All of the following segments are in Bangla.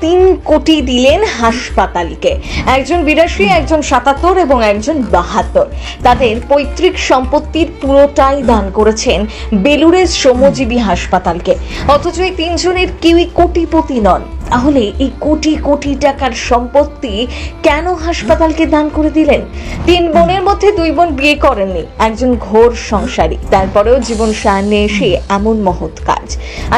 3 কোটি দিলেন হাসপাতালকে। একজন 82, একজন 77 এবং একজন 72। তাদের পৈতৃক সম্পত্তির পুরোটাই দান করেছেন বেলুড়ের শ্রমজীবী হাসপাতালকে। অথচ এই 3 জনের কেউই কোটিপতি নন। তাহলে এই কোটি কোটি টাকার সম্পত্তি কেন হাসপাতালকে দান করে দিলেন? 3 বোনের মধ্যে 2 বোন বিয়ে করেননি, একজন ঘোর সংসারী, তারপরেও জীবন সামনে এসে এমন মহৎ কাজ।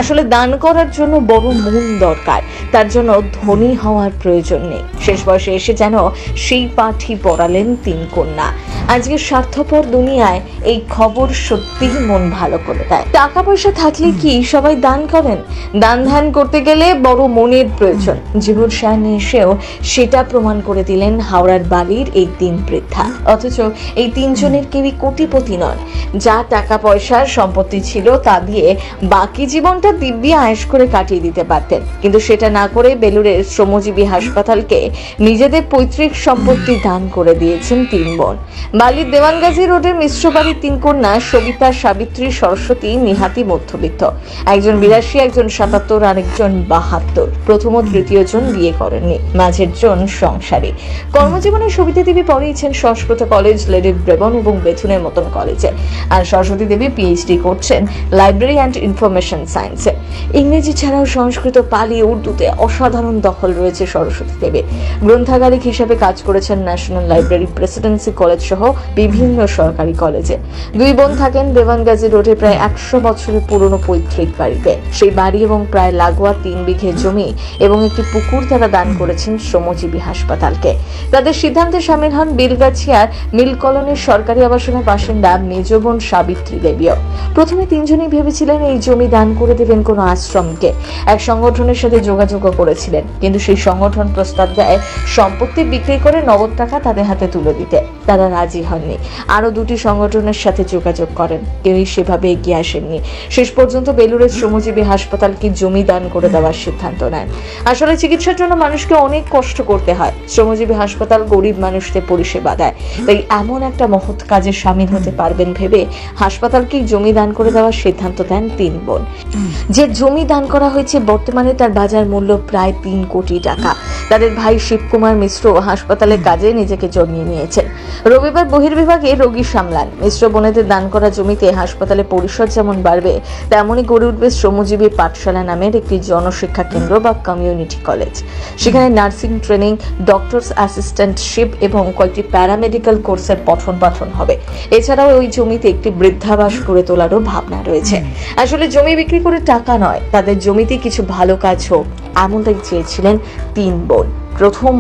আসলে দান করার জন্য বড় মন দরকার, তার জন্য ধনী হওয়ার প্রয়োজন নেই। শেষ বয়সে এসে যেন সেই পাঠই পড়ালেন 3 কন্যা। আজকে স্বার্থপর দুনিয়ায় এই খবর সত্যি মন ভালো করে দেয়। টাকা পয়সা থাকলে কি সবাই দান করেন? দান ধ্যান করতে গেলে বড় মনের প্রয়োজন। জীবন সামনে এসেও সেটা প্রমাণ করে দিলেন হাওড়ার বালির এই 3 বৃদ্ধা। অথচ এই 3 জনের কেউই কোটিপতি নন। যা টাকা পয়সার সম্পত্তি ছিল তা দিয়ে বাকি জীবনটা দিব্যি আয়েশ করে কাটিয়ে দিতে পারতেন, কিন্তু সেটা না করে বেলুড়ের শ্রমজীবী হাসপাতালকে নিজেদের পৈতৃক সম্পত্তি দান করে দিয়েছেন 3 বোন। বালির দেওয়ানগাজী রোডের মিশ্র বাড়ির 3 কন্যা সবিতা, সাবিত্রী, সরস্বতী নিহাতি মধ্যবিত্ত। একজন 82, একজন 77 আর একজন 72। প্রথম ও তৃতীয় জন বিয়ে করেননি, মাঝের জন সংসারী। কর্মজীবনে সবিতা দেবী পড়িয়েছেন সংস্কৃত কলেজ, লেডি ব্রেবন এবং বেথুনের মতন কলেজে। আর সরস্বতী দেবী পিএইচডি করছেন লাইব্রেরি অ্যান্ড ইনফরমেশন সায়েন্সে। ইংরেজি ছাড়াও সংস্কৃত, পালি, উর্দুতে অসাধারণ দখল রয়েছে সরস্বতী দেবীর। গ্রন্থাগারিক হিসেবে কাজ করেছেন ন্যাশনাল লাইব্রেরি, প্রেসিডেন্সি কলেজ সহ বিভিন্ন সরকারি কলেজে। 2 বোন থাকেন দেওয়ানগাজী রোডে প্রায় 100 বছরের পুরনো পৈতৃক বাড়িতে। সেই বাড়ি এবং প্রায় লাগোয়া 3 বিঘে জমি এবং একটি পুকুর তারা দান করেছেন শ্রমজীবী হাসপাতালকে। তাদের সিদ্ধান্তে সামিল হন বেলগাছিয়ার মিল কলোনির সরকারি আবাসনের বাসিন্দা মেজ বোন সাবিত্রী দেবীও। প্রথমে 3 জনই ভেবেছিলেন এই জমি দান করে দেবেন কোনো আশ্রমকে। এক সংগঠনের সাথে যোগাযোগও করেছিলেন, কিন্তু সেই সংগঠন প্রস্তাব দেয় সম্পত্তি বিক্রি করে নগদ টাকা তাদের হাতে তুলে দিতে। তারা রাজি হননি। আরো 2টি সংগঠনের সাথে যোগাযোগ করেন, কেউই সেভাবে এগিয়ে আসেননি। শেষ পর্যন্ত বেলুড়ের শ্রমজীবী হাসপাতালকে জমি দান করে দেওয়ার সিদ্ধান্ত নেন। আসলে চিকিৎসার জন্য মানুষকে অনেক কষ্ট করতে হয়। শ্রমজীবী হাসপাতাল গরিব মানুষদের পরিষেবা দেয়, তাই এমন একটা মহৎ কাজে সামিল হতে পারবেন ভেবে হাসপাতালকে জমি দান করে দেওয়ার সিদ্ধান্ত দেন 3 বোন। যে জমি দান করা হয়েছে বর্তমানে তার বাজার মূল্য প্রায় 3 কোটি টাকা। তাদের ভাই শিবকুমার মিশ্র হাসপাতালের কাজে নিজেকে জড়িয়ে নিয়েছেন। রবিবার বহির্বিভাগে রোগী সামলান। মিশ্র বোনেদের দান করা জমিতে হাসপাতালে পরিসর যেমন বাড়বে, তেমনই গড়ে উঠবে শ্রমজীবী পাঠশালা নামের একটি জনশিক্ষা কেন্দ্র বা কমিউনিটি কলেজ। সেখানে নার্সিং ট্রেনিং, ডক্টরস অ্যাসিস্ট্যান্টশিপ এবং কয়েকটি প্যারামেডিক্যাল কোর্সের পঠন পাঠন হবে। এছাড়াও ওই জমিতে একটি বৃদ্ধাবাস গড়ে তোলারও ভাবনা রয়েছে। আসলে জমি বিক্রি করে টাকা নয়, তাদের জমিতে কিছু ভালো কাজ হোক, এমনটাই চেয়েছিলেন 3 বোন। প্রথম